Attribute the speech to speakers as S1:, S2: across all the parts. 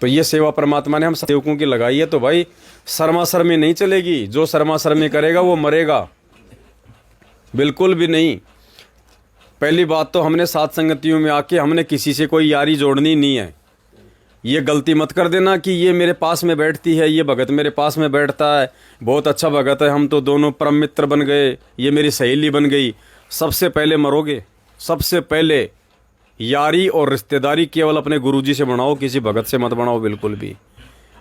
S1: तो ये सेवा परमात्मा ने हम सेवकों की लगाई है, तो भाई शर्मा शर्मी नहीं चलेगी। जो शर्मा शर्मी करेगा वो मरेगा, बिल्कुल भी नहीं। पहली बात तो हमने सात संगतियों में आके हमने किसी से कोई यारी जोड़नी नहीं है। ये गलती मत कर देना कि ये मेरे पास में बैठती है, ये भगत मेरे पास में बैठता है, बहुत अच्छा भगत है, हम तो दोनों परम मित्र बन गए, ये मेरी सहेली बन गई। सबसे पहले मरोगे। सबसे पहले यारी और रिश्तेदारी केवल अपने गुरुजी से बनाओ, किसी भगत से मत बनाओ बिल्कुल भी।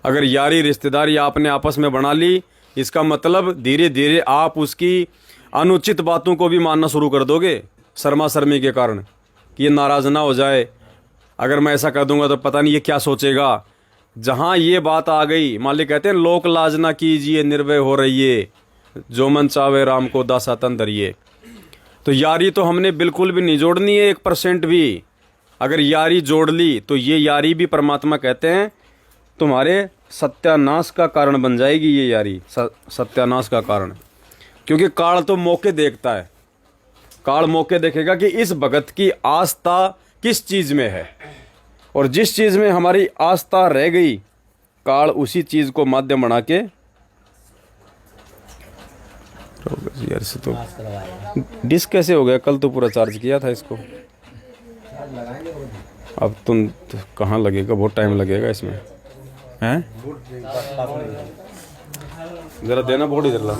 S1: अगर यारी रिश्तेदारी आपने आपस में बना ली, इसका मतलब धीरे धीरे आप उसकी अनुचित बातों को भी मानना शुरू कर दोगे शर्मा शर्मी के कारण, कि ये नाराज़ ना हो जाए, अगर मैं ऐसा कर दूंगा तो पता नहीं ये क्या सोचेगा। जहाँ ये बात आ गई, मालिक कहते हैं लोक लाज ना कीजिए, निर्भय हो रहिए, जो मन चावे राम को दासा तन धरिए। तो यारी तो हमने बिल्कुल भी नहीं जोड़नी है 1% भी। अगर यारी जोड़ ली तो ये यारी भी परमात्मा कहते हैं तुम्हारे सत्यानाश का कारण बन जाएगी। ये यारी सत्यानाश का कारण, क्योंकि काल तो मौके देखता है। काल मौके देखेगा कि इस भगत की आस्था किस चीज़ में है, और जिस चीज़ में हमारी आस्था रह गई, काल उसी चीज़ को माध्यम बना के यार से तो डिस्क कैसे हो गया? कल तो पूरा चार्ज किया था इसको। अब तुम तो कहाँ लगेगा, बहुत टाइम लगेगा इसमें, हैं? जरा देना बोर्ड इधर ला।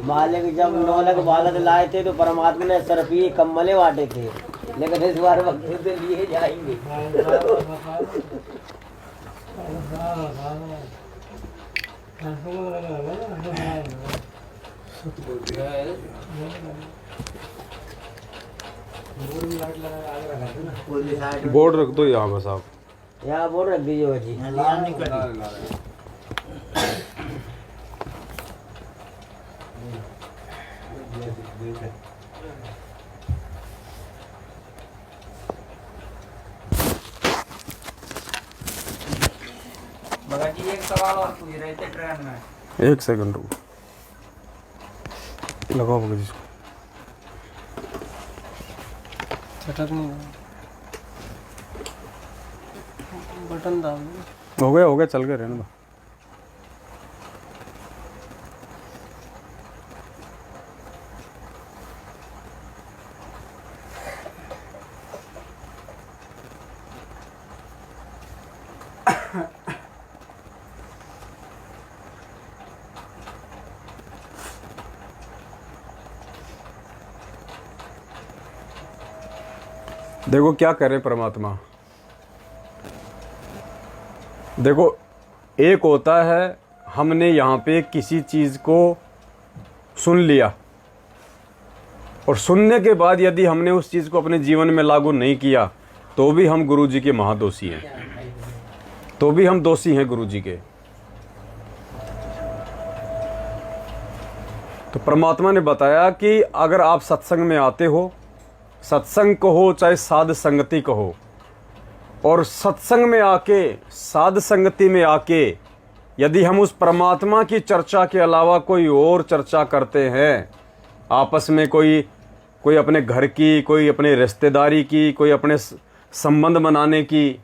S2: मालिक जब 9 लाख बालक लाए थे तो परमात्मा ने सरफी कम्मले बांटे थे, लेकिन इस बार वक्त से लिए जाएंगे।
S1: बोर्ड रख दो यहाँ बस, आप
S2: यहाँ बोर्ड रख दीजिए जी।
S3: भगत जी एक सवाल और पूछ रहे थे ट्रेन में।
S1: 1 सेकंड रुको, लगाओ भगत जी।
S4: छटक नहीं बटन दाब
S1: हो गया चल गए, रहने दो। देखो क्या करे परमात्मा। देखो, एक होता है हमने यहाँ पे किसी चीज़ को सुन लिया, और सुनने के बाद यदि हमने उस चीज़ को अपने जीवन में लागू नहीं किया तो भी हम गुरु जी के महादोषी हैं, तो भी हम दोषी हैं गुरु जी के। तो परमात्मा ने बताया कि अगर आप सत्संग में आते हो, सत्संग कहो चाहे साध संगति कहो, और सत्संग में आके साध संगति में आके यदि हम उस परमात्मा की चर्चा के अलावा कोई और चर्चा करते हैं, आपस में कोई अपने घर की, कोई अपने रिश्तेदारी की, कोई अपने संबंध बनाने की,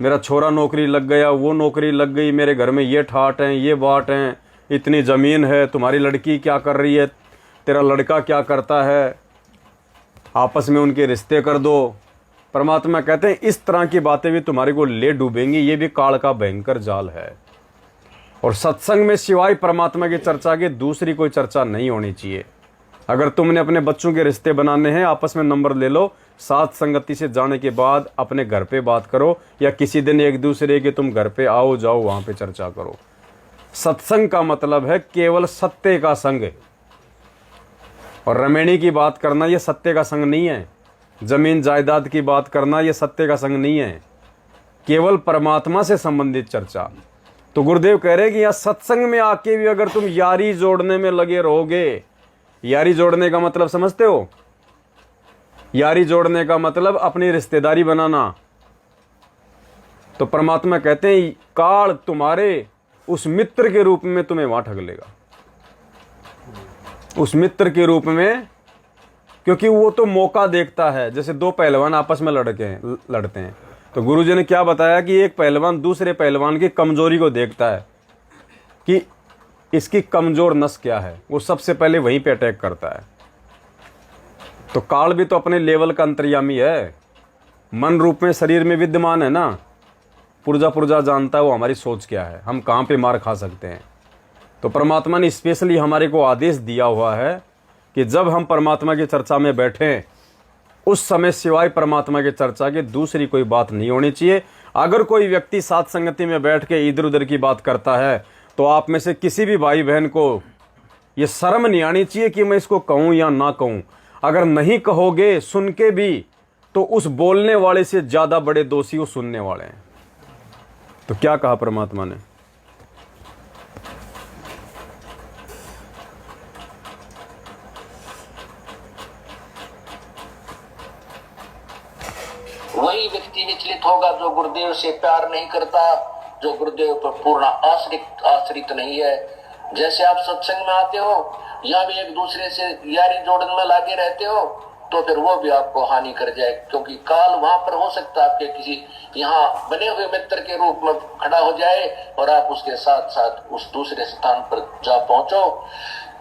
S1: मेरा छोरा नौकरी लग गया, वो नौकरी लग गई, मेरे घर में ये ठाट हैं, ये बाट हैं, इतनी ज़मीन है, तुम्हारी लड़की क्या कर रही है, तेरा लड़का क्या करता है, आपस में उनके रिश्ते कर दो। परमात्मा कहते हैं इस तरह की बातें भी तुम्हारे को ले डूबेंगी, ये भी काल का भयंकर जाल है। और सत्संग में सिवाय परमात्मा की चर्चा के दूसरी कोई चर्चा नहीं होनी चाहिए। अगर तुमने अपने बच्चों के रिश्ते बनाने हैं, आपस में नंबर ले लो, साथ संगति से जाने के बाद अपने घर पे बात करो, या किसी दिन एक दूसरे के तुम घर पे आओ जाओ, वहाँ पे चर्चा करो। सत्संग का मतलब है केवल सत्य का संग, और रमेणी की बात करना ये सत्य का संग नहीं है। जमीन जायदाद की बात करना ये सत्य का संग नहीं है, केवल परमात्मा से संबंधित चर्चा। तो गुरुदेव कह रहे हैं कि यहाँ सत्संग में आके भी अगर तुम यारी जोड़ने में लगे रहोगे, यारी जोड़ने का मतलब समझते हो? यारी जोड़ने का मतलब अपनी रिश्तेदारी बनाना। तो परमात्मा कहते हैं काल तुम्हारे उस मित्र के रूप में तुम्हें वहां ठग लेगा, उस मित्र के रूप में, क्योंकि वो तो मौका देखता है। जैसे दो पहलवान आपस में लड़ते हैं, तो गुरुजी ने क्या बताया कि एक पहलवान दूसरे पहलवान की कमजोरी को देखता है कि इसकी कमजोर नस क्या है, वो सबसे पहले वहीं पे अटैक करता है। तो काल भी तो अपने लेवल का अंतर्यामी है, मन रूप में शरीर में विद्यमान है ना। पुर्जा पुर्जा जानता है वो हमारी सोच क्या है, हम कहाँ पे मार खा सकते हैं। तो परमात्मा ने स्पेशली हमारे को आदेश दिया हुआ है कि जब हम परमात्मा की चर्चा में बैठें उस समय सिवाय परमात्मा की चर्चा के दूसरी कोई बात नहीं होनी चाहिए। अगर कोई व्यक्ति साथ संगति में बैठ के इधर उधर की बात करता है तो आप में से किसी भी भाई बहन को ये शर्म नहीं आनी चाहिए कि मैं इसको कहूँ या ना कहूँ। अगर नहीं कहोगे सुन के भी तो उस बोलने वाले से ज़्यादा बड़े दोषी वो सुनने वाले हैं। तो क्या कहा परमात्मा ने?
S5: वही व्यक्ति विचलित होगा जो गुरुदेव से प्यार नहीं करता, जो गुरुदेव पर पूर्ण आश्रित नहीं है। जैसे आप सत्संग में आते हो या भी एक दूसरे से यारी जोड़न में लागे रहते हो तो फिर वो भी आपको हानि कर जाए, क्योंकि काल वहां पर हो सकता है आपके किसी यहाँ बने हुए मित्र के रूप में खड़ा हो जाए और आप उसके साथ साथ उस दूसरे स्थान पर जा पहुंचो।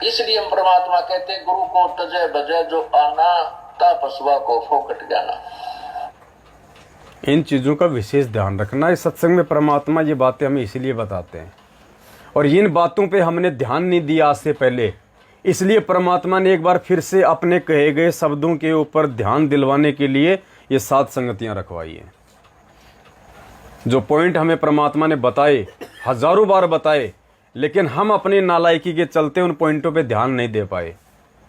S5: इसलिए हम परमात्मा कहते गुरु को तजय बजय जो आना ता पशुआ को फोकट जाना।
S1: इन चीज़ों का विशेष ध्यान रखना। इस सत्संग में परमात्मा ये बातें हमें इसीलिए बताते हैं और इन बातों पे हमने ध्यान नहीं दिया आज से पहले, इसलिए परमात्मा ने एक बार फिर से अपने कहे गए शब्दों के ऊपर ध्यान दिलवाने के लिए ये 7 संगतियां रखवाई हैं। जो पॉइंट हमें परमात्मा ने बताए, हजारों बार बताए, लेकिन हम अपनी नालायकी के चलते उन पॉइंटों पे ध्यान नहीं दे पाए।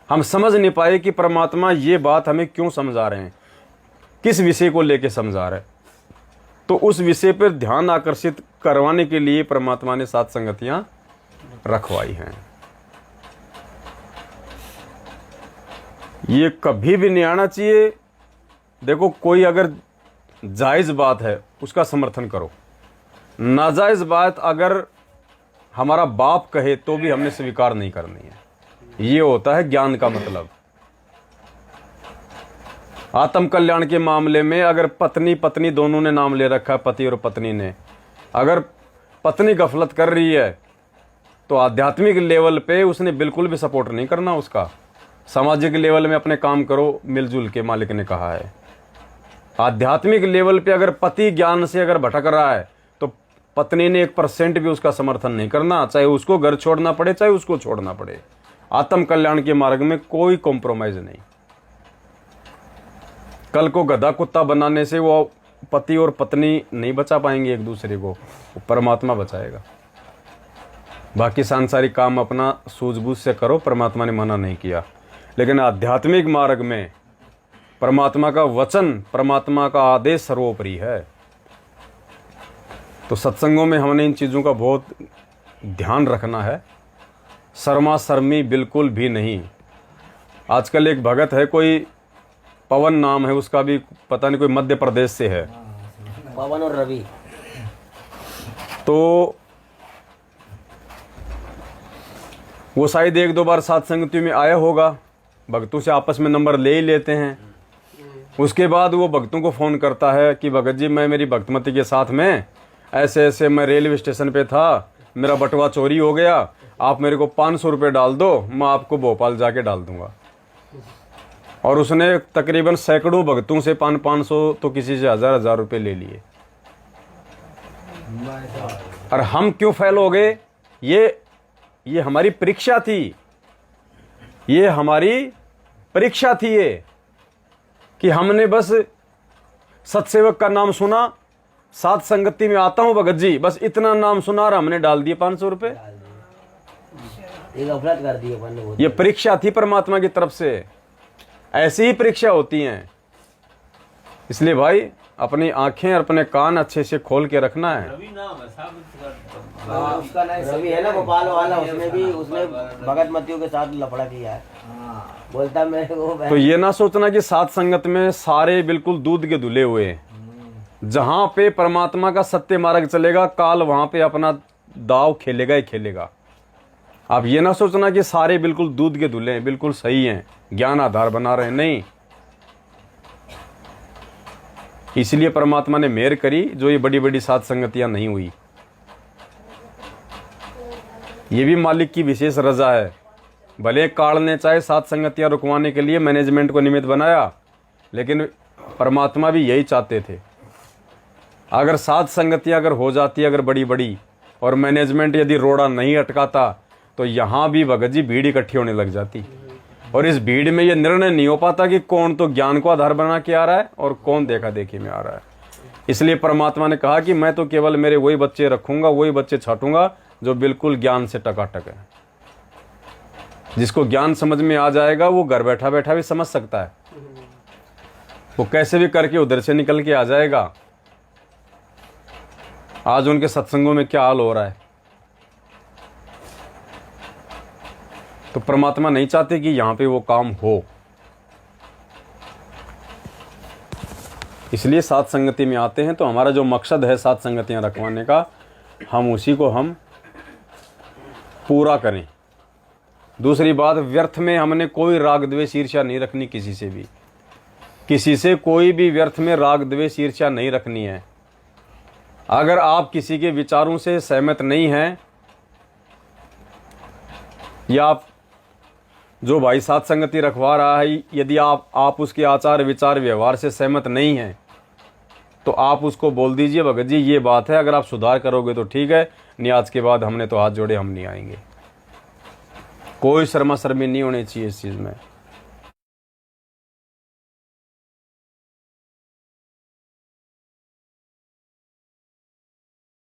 S1: हम समझ नहीं पाए कि परमात्मा ये बात हमें क्यों समझा रहे हैं, किस विषय को लेके समझा रहे हैं। तो उस विषय पर ध्यान आकर्षित करवाने के लिए परमात्मा ने 7 संगतियां रखवाई हैं। ये कभी भी नहीं आना चाहिए। देखो, कोई अगर जायज़ बात है उसका समर्थन करो, नाजायज़ बात अगर हमारा बाप कहे तो भी हमने स्वीकार नहीं करनी है। ये होता है ज्ञान का मतलब। आत्म कल्याण के मामले में अगर पत्नी पत्नी दोनों ने नाम ले रखा है, पति और पत्नी ने, अगर पत्नी गफलत कर रही है तो आध्यात्मिक लेवल पे उसने बिल्कुल भी सपोर्ट नहीं करना उसका। सामाजिक लेवल में अपने काम करो मिलजुल के, मालिक ने कहा है। आध्यात्मिक लेवल पे अगर पति ज्ञान से अगर भटक रहा है तो पत्नी ने 1% भी उसका समर्थन नहीं करना, चाहे उसको घर छोड़ना पड़े चाहे उसको छोड़ना पड़े। आत्म कल्याण के मार्ग में कोई कॉम्प्रोमाइज नहीं। कल को गधा कुत्ता बनाने से वो पति और पत्नी नहीं बचा पाएंगे एक दूसरे को, वो परमात्मा बचाएगा। बाकी सांसारिक काम अपना सूझबूझ से करो, परमात्मा ने मना नहीं किया। लेकिन आध्यात्मिक मार्ग में परमात्मा का वचन, परमात्मा का आदेश सर्वोपरि है। तो सत्संगों में हमने इन चीज़ों का बहुत ध्यान रखना है। शर्मा शर्मी बिल्कुल भी नहीं। आजकल एक भगत है, कोई पवन नाम है उसका, भी पता नहीं कोई मध्य प्रदेश से है,
S2: पवन और रवि।
S1: तो वो शायद 1-2 बार सत्संगति में आया होगा, भक्तों से आपस में नंबर ले ही लेते हैं। उसके बाद वो भक्तों को फ़ोन करता है कि भगत जी, मैं मेरी भक्तमती के साथ में ऐसे ऐसे मैं रेलवे स्टेशन पे था, मेरा बटुआ चोरी हो गया, आप मेरे को 500 रुपये डाल दो, मैं आपको भोपाल जाके डाल दूंगा। और उसने तकरीबन सैकड़ों भक्तों से 500 तो किसी से 1000 रुपये ले लिए। और हम क्यों फेल हो गए? ये हमारी परीक्षा थी, ये हमारी परीक्षा थी ये, कि हमने बस सत्सेवक का नाम सुना, साथ संगति में आता हूं भगत जी, बस इतना नाम सुना और हमने डाल दिए 500 रुपये।
S2: ये गफलत कर दी अपन ने।
S1: ये परीक्षा थी परमात्मा की तरफ से। ऐसी ही परीक्षा होती हैं। इसलिए भाई अपनी आंखें और अपने कान अच्छे से खोल के रखना है।
S2: उसका नाम रवि है ना, भोपाल वाला, उसने भगत मतियों के साथ लफड़ा किया है। बोलता मेरे को।
S1: तो ये ना सोचना कि साथ संगत में सारे बिल्कुल दूध के धुले हुए हैं। जहां पे परमात्मा का सत्य मार्ग चलेगा, काल वहां पे अपना दाव खेलेगा ही खेलेगा। आप ये ना सोचना कि सारे बिल्कुल दूध के धुले हैं, बिल्कुल सही हैं, ज्ञान आधार बना रहे हैं। नहीं, इसलिए परमात्मा ने मेहर करी जो ये बड़ी बड़ी साध संगतियां नहीं हुई। ये भी मालिक की विशेष रजा है। भले काल ने चाहे साध संगतियां रुकवाने के लिए मैनेजमेंट को निमित्त बनाया, लेकिन परमात्मा भी यही चाहते थे। अगर साध संगतियां अगर हो जाती अगर बड़ी बड़ी और मैनेजमेंट यदि रोड़ा नहीं अटकाता तो यहाँ भी भगत जी भीड़ इकट्ठी होने लग जाती, और इस भीड़ में ये निर्णय नहीं हो पाता कि कौन तो ज्ञान को आधार बना के आ रहा है और कौन देखा देखी में आ रहा है। इसलिए परमात्मा ने कहा कि मैं तो केवल मेरे वही बच्चे रखूंगा, वही बच्चे छाटूंगा जो बिल्कुल ज्ञान से टकाटक है। जिसको ज्ञान समझ में आ जाएगा वो घर बैठा बैठा भी समझ सकता है, वो कैसे भी करके उधर से निकल के आ जाएगा। आज उनके सत्संगों में क्या हाल हो रहा है। तो परमात्मा नहीं चाहते कि यहां पे वो काम हो, इसलिए साध संगति में आते हैं। तो हमारा जो मकसद है साध संगतियां रखवाने का, हम उसी को हम पूरा करें। दूसरी बात, व्यर्थ में हमने कोई राग द्वेष ईर्ष्या नहीं रखनी किसी से भी, किसी से कोई भी व्यर्थ में राग द्वेष ईर्ष्या नहीं रखनी है। अगर आप किसी के विचारों से सहमत नहीं हैं, या आप जो भाई साध संगति रखवा रहा है, यदि आप उसके आचार विचार व्यवहार से सहमत नहीं हैं, तो आप उसको बोल दीजिए भगत जी ये बात है, अगर आप सुधार करोगे तो ठीक है, नहीं आज के बाद हमने तो हाथ जोड़े, हम नहीं आएंगे। कोई शर्मा शर्मी नहीं होनी चाहिए इस चीज़ में।